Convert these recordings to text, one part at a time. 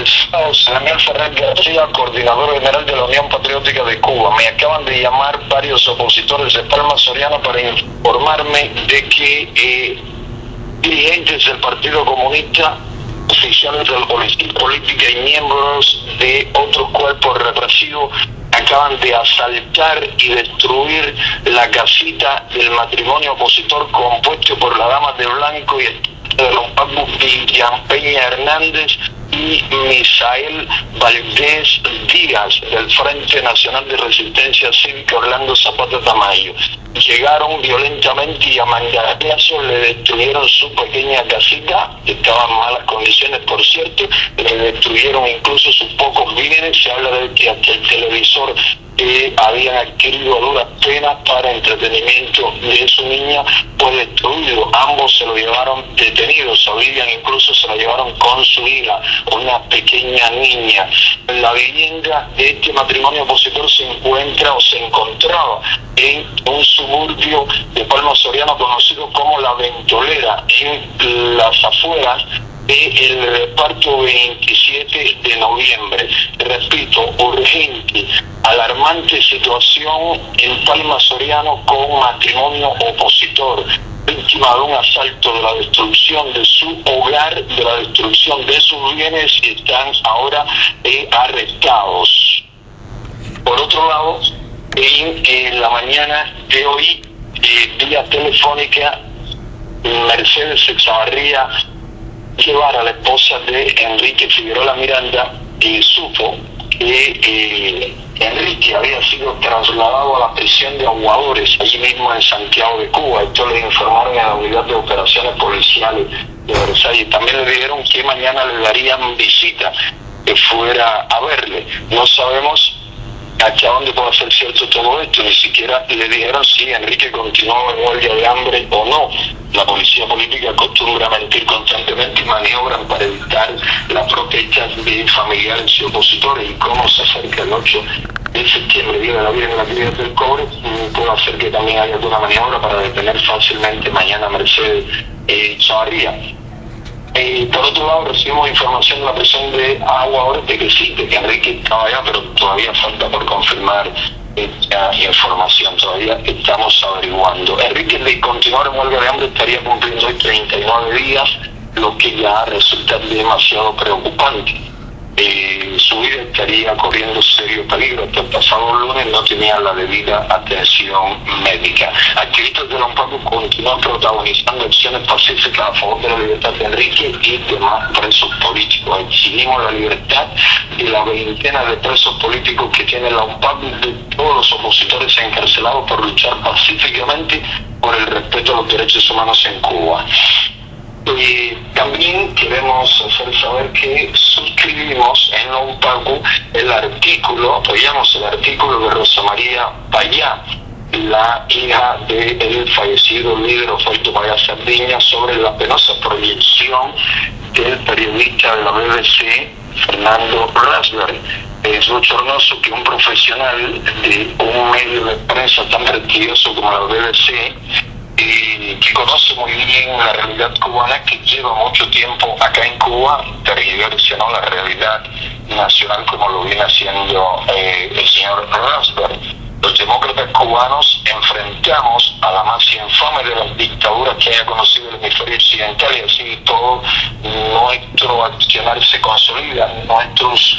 El sábado, Daniel Ferrer García, coordinador general de la Unión Patriótica de Cuba. Me acaban de llamar varios opositores de Palma Soriano para informarme de que dirigentes del Partido Comunista, oficiales de la policía política y miembros de otros cuerpos represivos acaban de asaltar y destruir la casita del matrimonio opositor compuesto por la dama de blanco y de los Pablo Villan Peña Hernández y Misael Valdés Díaz del Frente Nacional de Resistencia Cívica Orlando Zapata Tamayo. Llegaron violentamente y a manganazos le destruyeron su pequeña casita, que estaba en malas condiciones por cierto, le destruyeron incluso sus pocos bienes. Se habla de que hasta el televisor que habían adquirido a duras penas para entretenimiento de su niña fue destruido. Ambos se lo llevaron detenidos, William incluso se lo llevaron con su hija, una pequeña niña. La vivienda de este matrimonio opositor se encontraba en un suburbio de Palma Soriano conocido como La Ventolera, en las afueras del reparto 27 de noviembre. Repito, urgente, alarmante situación en Palma Soriano con matrimonio opositor, víctima de un asalto, de la destrucción de su hogar, de la destrucción de sus bienes, y están ahora arrestados. Por otro lado, en la mañana de hoy, vía telefónica, Mercedes Echavarría llevar a la esposa de Enrique Figueroa Miranda y supo que Enrique había sido trasladado a la prisión de Aguadores, allí mismo en Santiago de Cuba. Esto le informaron a la unidad de operaciones policiales de Versalles. También le dijeron que mañana le darían visita, que fuera a verle. No sabemos hasta dónde puede ser cierto todo esto, ni siquiera le dijeron si Enrique continúa en huelga de hambre o no. La policía política acostumbra a mentir constantemente y maniobran para evitar las protestas de familiares y opositores, y cómo se acerca el 8 de septiembre, Día de la Virgen en la Cruz del Cobre, puede hacer que también haya alguna maniobra para detener fácilmente mañana a Mercedes Chavarría. Por otro lado, recibimos información de la prisión de Aguadores de que sí, de que Enrique estaba allá, pero todavía falta por confirmar esta información, todavía estamos averiguando. Enrique, de continuar en huelga de hambre, estaría cumpliendo hoy 39 días, lo que ya resulta demasiado preocupante. Su vida estaría corriendo serio peligro. Hasta el pasado lunes no tenía la debida atención médica. Activistas de la UNPACU continúan protagonizando acciones pacíficas a favor de la libertad de Enrique y demás presos políticos. Exigimos la libertad de la veintena de presos políticos que tiene la UNPACU y de todos los opositores encarcelados por luchar pacíficamente por el respeto a los derechos humanos en Cuba. También queremos hacer saber que suscribimos en la UNPACU apoyamos el artículo de Rosa María Payá, la hija del fallecido líder Ofelto Payá Sardiña, sobre la penosa proyección del periodista de la BBC, Fernando Rasberg. Es bochornoso que un profesional de un medio de prensa tan prestigioso como la BBC, que conoce muy bien la realidad cubana, que lleva mucho tiempo acá en Cuba, tergiversionó la realidad nacional como lo viene haciendo el señor Rasberg. Los demócratas cubanos enfrentamos a la más infame de las dictaduras que haya conocido el hemisferio occidental, y así todo nuestro accionar se consolida, nuestros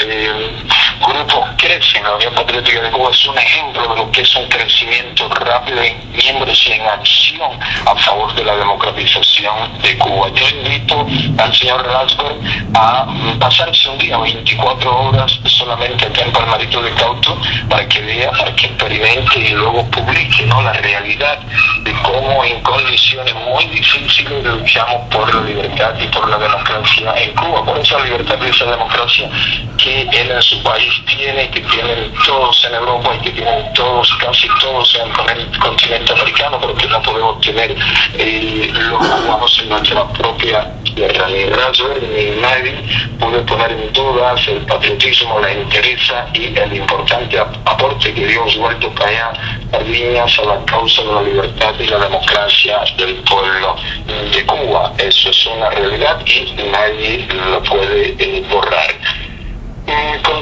grupos crecen. La Unión Patriótica de Cuba es un ejemplo de lo que es un crecimiento rápido en miembros y en acción a favor de la democratización de Cuba. Yo invito al señor Rasberg a pasarse un día, 24 horas solamente acá en Palmarito de Cauto, para que vea, para que experimente y luego publique, ¿no?, la realidad de cómo en condiciones muy difíciles luchamos por la libertad y por la democracia en Cuba, por esa libertad y esa democracia que él en su país tiene, que tienen todos en Europa y que tienen todos, casi todos en el continente americano, pero que no podemos tener los cubanos en nuestra propia tierra. Ni Rasberg ni nadie puede poner en dudas el patriotismo, la entereza y el importante aporte que dio Osvaldo Payá Sardiñas a la causa de la libertad y la democracia del pueblo de Cuba. Eso es una realidad y nadie lo puede borrar.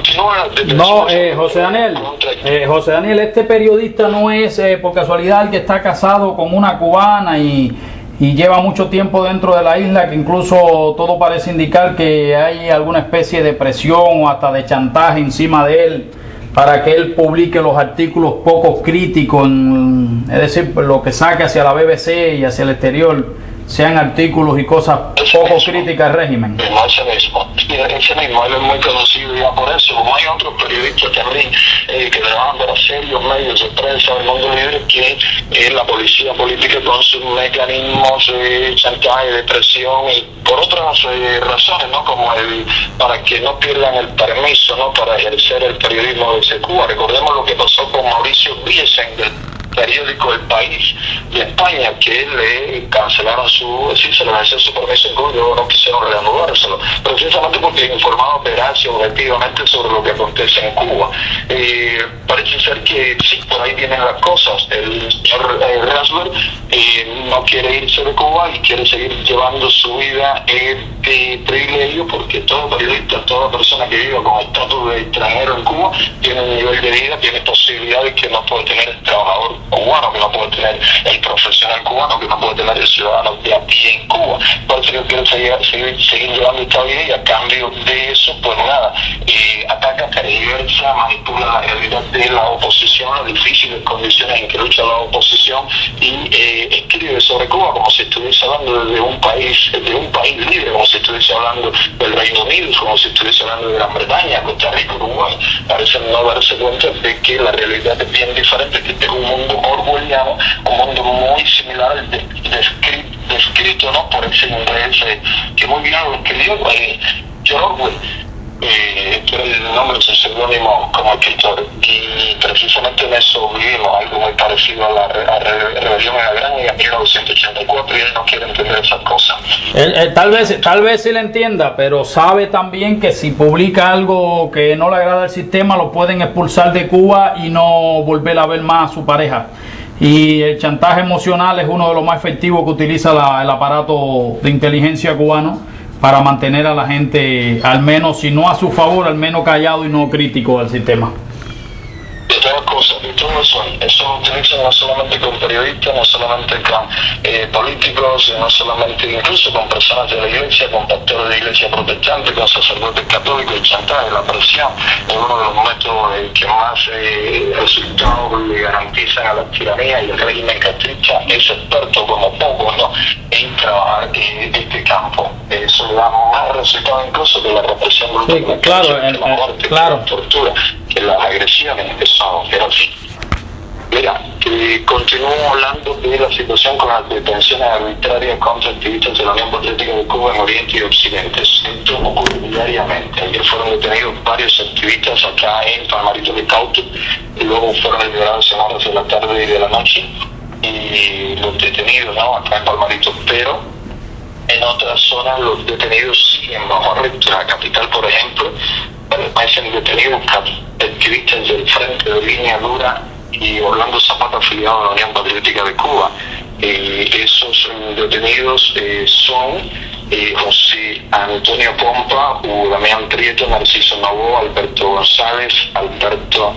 continúan las No, detenciones. José Daniel, este periodista no es por casualidad el que está casado con una cubana y lleva mucho tiempo dentro de la isla, que incluso todo parece indicar que hay alguna especie de presión o hasta de chantaje encima de él para que él publique los artículos poco críticos, es decir, lo que saque hacia la BBC y hacia el exterior sean artículos y cosas poco críticas al régimen. Ese mismo, él es muy conocido ya por eso, como hay otros periodistas también que trabajan para serios medios de prensa del mundo libre, que la policía política con sus mecanismos de chantaje, de presión y por otras razones, ¿no? Como para que no pierdan el permiso, ¿no? Para ejercer el periodismo desde Cuba. Recordemos lo que pasó con Mauricio Wiesen del periódico El País de España, que le cancelaron se le venció su permiso en Cuba y luego no quisieron reanudárselo, precisamente porque informaba veraz y objetivamente sobre lo que acontece en Cuba. Parece ser que sí, por ahí vienen las cosas. El señor Rasler no quiere irse de Cuba y quiere seguir llevando su vida de privilegio, porque todo periodista, toda persona que viva con estatus de extranjero en Cuba tiene un nivel de vida, tiene posibilidades que no puede tener el trabajador cubano, que no puede tener el profesional cubano, que no puede tener el ciudadano de a pie en Cuba. Por eso yo quiero seguir llevando esta vida y a cambio de eso, pues nada, ataca, tergiversa, manipula la realidad de la oposición, las difíciles condiciones en que lucha la oposición y escribe sobre Cuba como si estuviese hablando de un país libre, como si estuviese hablando del Reino Unido, como si estuviese hablando de Gran Bretaña, Costa Rica, Uruguay. Parece no darse cuenta de que la realidad es bien diferente, que este es un mundo orwelliano, un mundo muy similar al descrito, ¿no? Por ese inglés que muy bien lo escribió George Orwell, el nombre es el seudónimo como escritor, y precisamente en eso vivimos algo muy parecido a la rebelión en la Granja en 1984, y él no quiere entender esas cosas. Tal vez sí le entienda, pero sabe también que si publica algo que no le agrada al sistema, lo pueden expulsar de Cuba y no volver a ver más a su pareja. Y el chantaje emocional es uno de los más efectivos que utiliza el aparato de inteligencia cubano para mantener a la gente, al menos, si no a su favor, al menos callado y no crítico del sistema. De todas cosas, de todo eso lo utilizan no solamente con periodistas, no solamente con políticos, no solamente incluso con personas de la iglesia, con pastores de iglesia protestante, con sacerdotes católicos. El chantaje, la presión es uno de los métodos que más resultados le garantizan a la tiranía, y el régimen castrista es experto como poco, ¿no?, en trabajar en este campo. Eso da más resultados incluso que la represión brutal, sí, claro, que la muerte, que la tortura, que las agresiones. Eso era así. Mira, continúo hablando de la situación con las detenciones arbitrarias contra activistas de la Unión Patriótica de Cuba en Oriente y Occidente. Esto ocurre diariamente. Ayer fueron detenidos varios activistas acá en Palmarito de Cauto, y luego fueron liberados en horas de la tarde y de la noche. Y los detenidos, ¿no?, acá en Palmarito, pero en otras zonas los detenidos siguen bajo arresto. En la capital, por ejemplo, permanecen detenidos activistas del Frente de Línea Dura y Orlando Zapata, afiliado a la Unión Patriótica de Cuba. Esos detenidos son José Antonio Pompa, Damián Prieto, Narciso Novoa, Alberto González, Alberto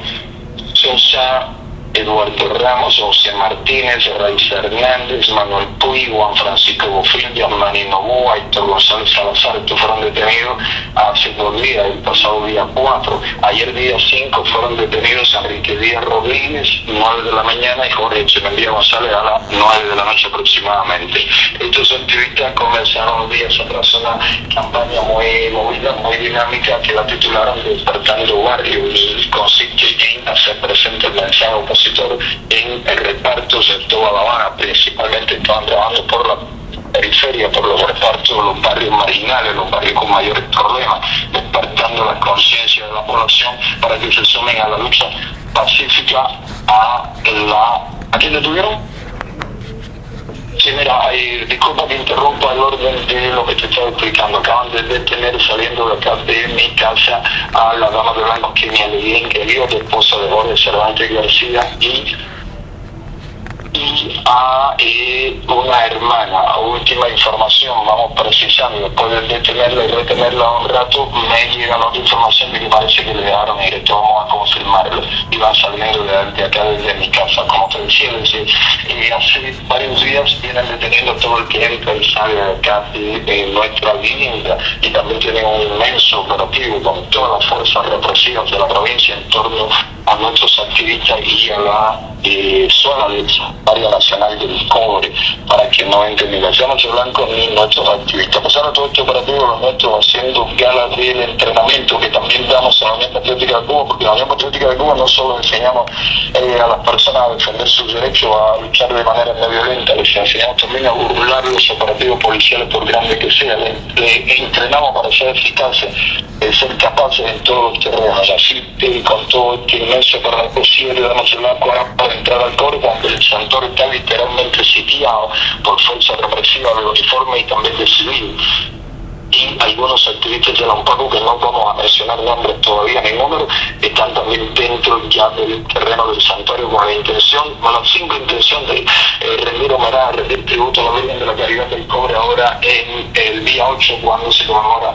Sosa, Eduardo Ramos, José Martínez, Raiza Hernández, Manuel Puy, Juan Francisco Bofil, Manny Novoa, Héctor González Salazar. Estos fueron detenidos hace 2 días, el pasado día 4. Ayer día 5 fueron detenidos Enrique Díaz Rodríguez, 9 de la mañana, y Jorge Echeverría González a las 9 de la noche aproximadamente. Estos activistas comenzaron días atrás una campaña muy movida, muy dinámica, que la titularon Despertando Barrio, y consiste en hacer presente el mensaje opositor en el reparto de toda La Habana. Principalmente estaban trabajando por la periferia, por los repartos de los barrios marginales, los barrios con mayores problemas, despertando la conciencia de la población para que se sumen a la lucha pacífica ¿A quién detuvieron? Sí, mira, disculpa que interrumpa el orden de lo que te estaba explicando. Acaban de detener, saliendo de acá de mi casa, a la dama de blanco Kenia Leguín, que vive, de esposa de Jorge Cervantes García, y y a una hermana. A última información, vamos precisando, después de detenerla y retenerla un rato, me llega la otra información de que parece que le dejaron ir. Esto vamos a confirmarlo. Y van saliendo de acá desde mi casa, como te decía, hace varios días vienen deteniendo todo el que entra y sale de acá de nuestra vivienda, y también tienen un inmenso operativo con todas las fuerzas represivas de la provincia en torno a nuestros activistas y a la zona del Santuario Nacional del Cobre, para que no entren ni la llama blanco ni nuestros activistas. A pesar de todo este operativo, los nuestros haciendo gala del entrenamiento que también damos en la Unión Patriótica de Cuba, porque en la Unión Patriótica de Cuba no solo enseñamos a las personas a defender sus derechos, a luchar de manera no violenta, les enseñamos también a burlar los operativos policiales por grande que sea, les entrenamos para ser eficaces, ser capaces en todos los terrenos. Así con todo este inmenso operativo 7 de Damas Blanco para entrar al Cobre, cuando el santuario está literalmente sitiado por fuerzas represivas de uniforme y también de civil, y algunos activistas de la UNPACU, que no vamos a mencionar nombres todavía ni números, están también dentro ya del terreno del santuario con la simple intención de rendir homenaje, rendir tributo a la Virgen de la Caridad del Cobre ahora en el día 8, cuando se conmemora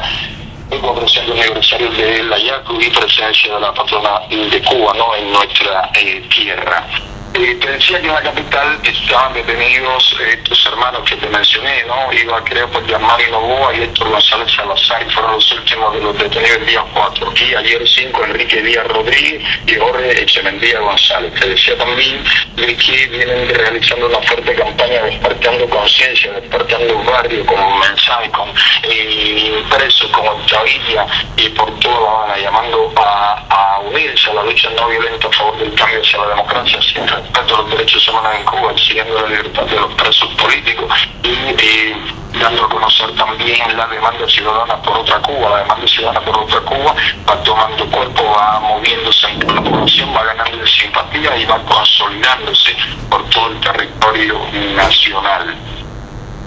el 400 aniversario de la YACU y presencia de la patrona de Cuba, ¿no?, en nuestra tierra. Te decía que en la capital estaban detenidos estos hermanos que te mencioné, ¿no? Iba, creo, por Yamari Novoa y Héctor González Salazar, y fueron los últimos de los detenidos el día 4. Y ayer 5, Enrique Díaz Rodríguez y Jorge Echemendía González. Te decía también de que vienen realizando una fuerte campaña despertando conciencia, despertando barrio, con mensajes, con impresos, con octavilla y por toda La Habana, llamando a unirse a la lucha no violenta a favor del cambio hacia la democracia, sin respeto a los derechos humanos en Cuba, exigiendo la libertad de los presos políticos y dando a conocer también la demanda ciudadana por otra Cuba. La demanda ciudadana por otra Cuba va tomando cuerpo, va moviéndose entre la población, va ganando simpatía y va consolidándose por todo el territorio nacional.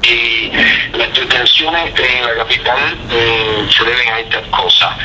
Y las detenciones en la capital se deben a estas cosas.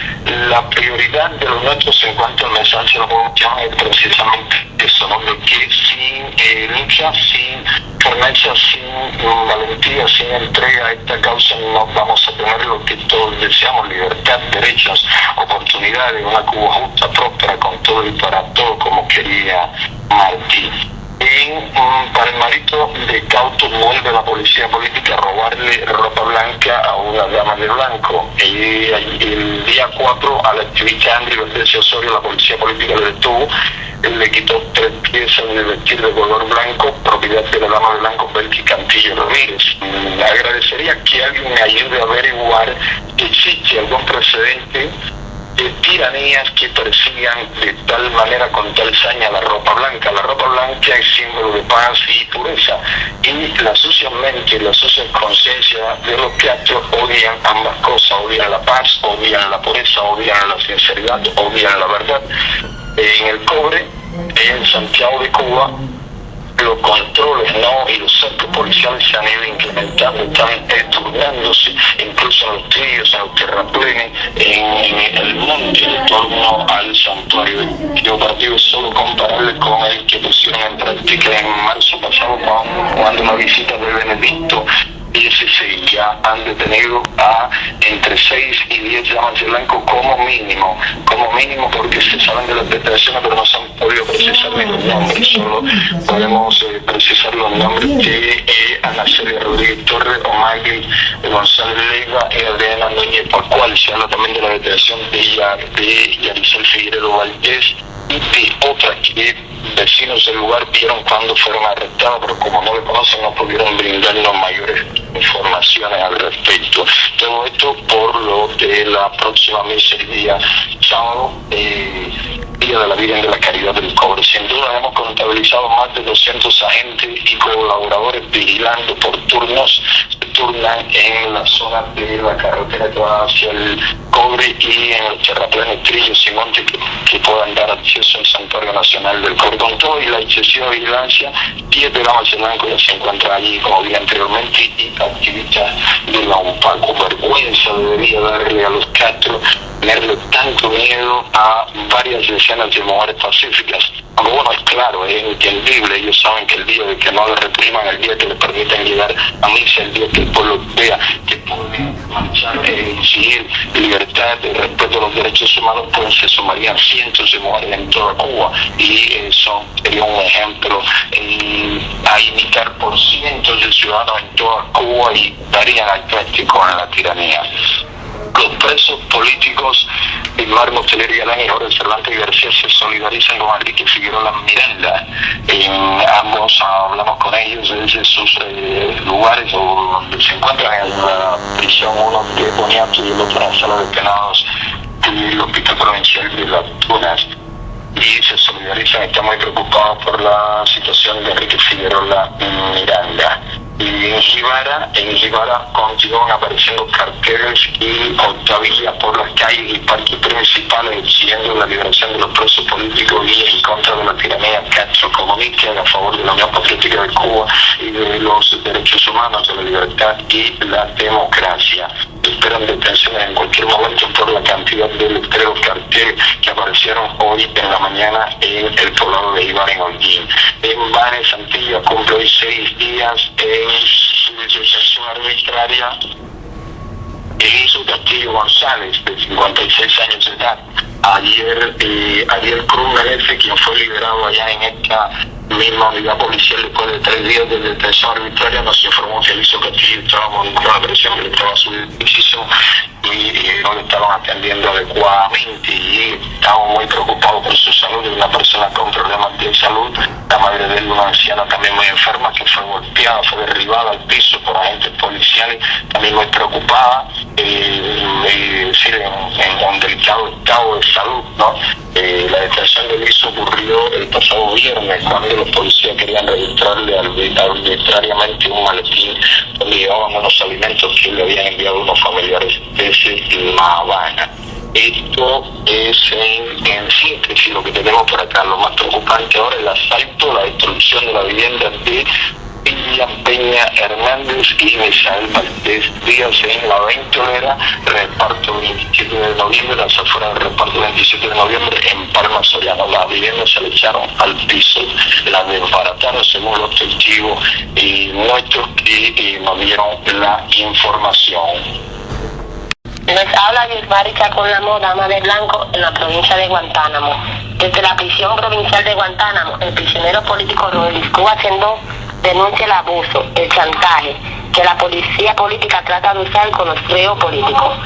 La prioridad de los nuestros en cuanto al mensaje de la población es precisamente eso, ¿no?, de que sin lucha, sin firmeza, sin valentía, sin entrega a esta causa no vamos a tener lo que todos deseamos: libertad, derechos, oportunidades, una Cuba justa, próspera, con todo y para todo, como quería Martí. En Palmarito de Cauto vuelve la policía política a robarle ropa blanca a una dama de blanco. Y el día 4 al activista Andrés Valdés Osorio la policía política le detuvo, le quitó 3 piezas de vestir de color blanco, propiedad de la dama de blanco Belki Cantillo Rodríguez. Agradecería que alguien me ayude a averiguar si existe algún precedente de tiranías que persigan de tal manera, con tal saña, la ropa blanca. La ropa blanca es símbolo de paz y pureza, y la sucia mente, la sucia conciencia de los teatros odian ambas cosas: odian la paz, odian la pureza, odian la sinceridad, odian la verdad. En el Cobre, en Santiago de Cuba, los controles, ¿no?, y los cercos policiales se han ido incrementando, están turnándose, incluso en los trillos, en los terraplenes, en el monte en torno al santuario. El operativo es solo comparable con el que pusieron en práctica en marzo pasado cuando una visita de Benedicto XVI. Ya han detenido a entre 6 y 10 llamas de blanco como mínimo, porque se saben de las detenciones, pero no se han podido precisar ni los nombres. Solo podemos precisar los nombres de Ana Celia Rodríguez Torres, Omagui González Leiva y Adriana Núñez Pascual. Se habla también de la detención de Yaricel Figueredo Valdés y de otras que vecinos del lugar vieron cuando fueron arrestados, pero como no le conocen no pudieron brindarnos mayores informaciones al respecto. Todo esto por lo de la próxima misa el día sábado, Día de la Virgen de la Caridad del Cobre. Sin duda hemos contabilizado más de 200 agentes y colaboradores vigilando por turnos, se turnan en la zona de la carretera que va hacia el Cobre y en los terraplenes, trillos y montes que puedan dar acceso al Santuario Nacional del Cobre. Con todo y la excesiva vigilancia, 7 damas de blanco ya se encuentran allí, como vi anteriormente, y activistas de la UNPACU. Vergüenza debería darle a los Castro tenerle tanto miedo a varias decenas de mujeres pacíficas. Aunque bueno, es claro, es entendible, ellos saben que el día de que no le repriman, el día que le permitan llegar a misa, el día que el pueblo vea que pueden marchar e exigir libertad y respeto a los derechos humanos, pues se sumarían cientos de mujeres en toda Cuba, y eso sería un ejemplo a imitar por cientos de ciudadanos en toda Cuba, y darían al plástico en la tiranía. Los presos políticos Marmos, Teler y Galán y Jorge Cervantes García se solidarizan con Enrique Figueroa Miranda. Ambos hablamos con ellos desde sus lugares donde se encuentran en la prisión, uno de Boniato y el otro en la sala de penados del Hospital Provincial de Las Tunas. Y se solidarizan, están muy preocupados por la situación de Enrique Figueroa Miranda. Y en Jibara continúan apareciendo carteles y octavillas por las calles y parques principales exigiendo la liberación de los presos políticos y en contra de la tiranía castrocomunista, a favor de la Unión Patriótica de Cuba y de los derechos humanos, de la libertad y la democracia. Esperan detenciones en cualquier momento por la cantidad de letreros carteles que aparecieron hoy en la mañana en el poblado de Jibara, en Holguín. En Vanes, Santilla cumple hoy 6 días en su detención arbitraria Eliso Castillo González, de 56 años de edad. Ayer Cruz Melece, quien fue liberado allá en esta misma unidad policial después de 3 días de detención arbitraria, nos informó que Eliso Castillo estaba con una presión, que estaba subdiciso y no le estaban atendiendo adecuadamente, y estaban muy preocupados por su salud. De una persona con problemas de salud, la madre de él, una anciana también muy enferma, que fue golpeada, fue derribada al piso por agentes policiales, también muy preocupada, en un delicado estado de salud, ¿no? La detención de Eliso ocurrió el pasado viernes, cuando los policías querían registrarle arbitrariamente un maletín donde llevaban unos alimentos que le habían enviado unos familiares desde La Habana. Esto es en síntesis lo que tenemos por acá. Lo más preocupante ahora es el asalto, la destrucción de la vivienda de Peña Hernández y Misael Valdés Díaz en la Ventolera, reparto 27 de noviembre, las afueras del reparto 27 de noviembre en Palma Soriano. Las viviendas se le echaron al piso, las desbarataron según los testigos nuestros que nos dieron la información. Les habla Yusmari Chacón, dama de blanco, en la provincia de Guantánamo. Desde la prisión provincial de Guantánamo, el prisionero político Rodríguez Cuba Sendó denuncia el abuso, el chantaje que la policía política trata de usar con los presos políticos.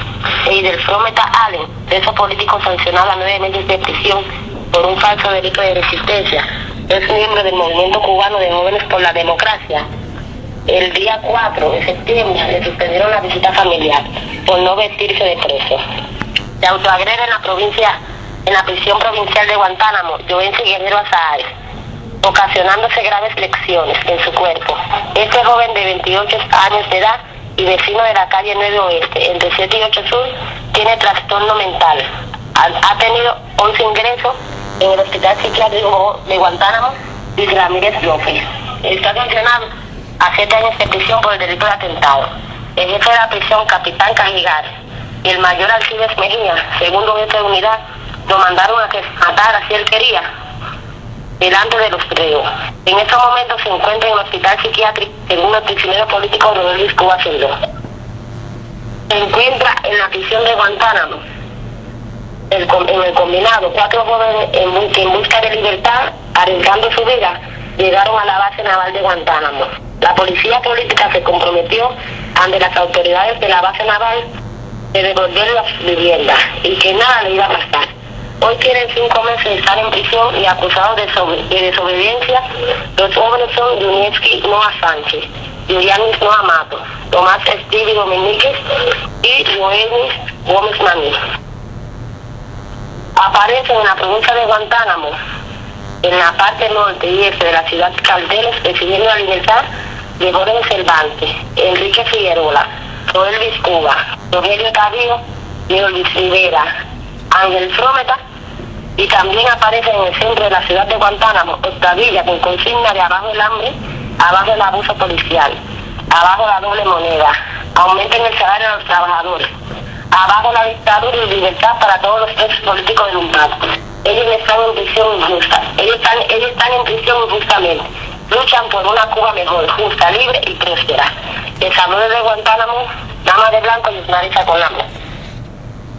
Y del Frometa Allen, preso político sancionado a 9 meses de prisión por un falso delito de resistencia, es miembro del Movimiento Cubano de Jóvenes por la Democracia. El día 4 de septiembre le suspendieron la visita familiar por no vestirse de preso. Se autoagrede en la prisión provincial de Guantánamo, Jovency Guerrero Azahares, ocasionándose graves lesiones en su cuerpo. Este joven de 28 años de edad y vecino de la calle 9 Oeste, entre 7 y 8 Sur, tiene trastorno mental. Ha tenido 11 ingresos en el Hospital Psiquiátrico de Guantánamo, Luis Ramírez López. Está sancionado a 7 años de prisión por el delito de atentado. El jefe de la prisión, capitán Cajigar, y el mayor Alcides Mejía, segundo jefe de unidad, lo mandaron a que matara si él quería, delante de los presos. En estos momentos se encuentra en el hospital psiquiátrico, según el prisionero político Rodríguez Cuba Sendó. Se encuentra en la prisión de Guantánamo, en el combinado, 4 jóvenes que en busca de libertad, arriesgando su vida, llegaron a la base naval de Guantánamo. La policía política se comprometió ante las autoridades de la base naval de devolver las viviendas y que nada le iba a pasar. Hoy tienen 5 meses de estar en prisión y acusados de desobediencia. Los jóvenes son Yunieski Noa Sánchez, Yurianis Noa Mato, Tomás Stevie Dominiquez y Joenis Gómez Maní. Aparecen en la provincia de Guantánamo, en la parte norte y este de la ciudad de Calderos, recibiendo la libertad de Jorge Cervantes, Enrique Figueroa, Joel Luis Cuba, Rogelio Carrillo, Diego Luis Rivera, Ángel Frometa, y también aparece en el centro de la ciudad de Guantánamo, Octavilla, con consigna de abajo el hambre, abajo el abuso policial, abajo la doble moneda, aumenten el salario de los trabajadores, Abajo la dictadura y libertad para todos los presos políticos denundados. Ellos están en prisión injusta. Ellos están en prisión injustamente. Luchan por una Cuba mejor, justa, libre y próspera. Les habló desde Guantánamo, Dama de Blanco y Marisa Colamo.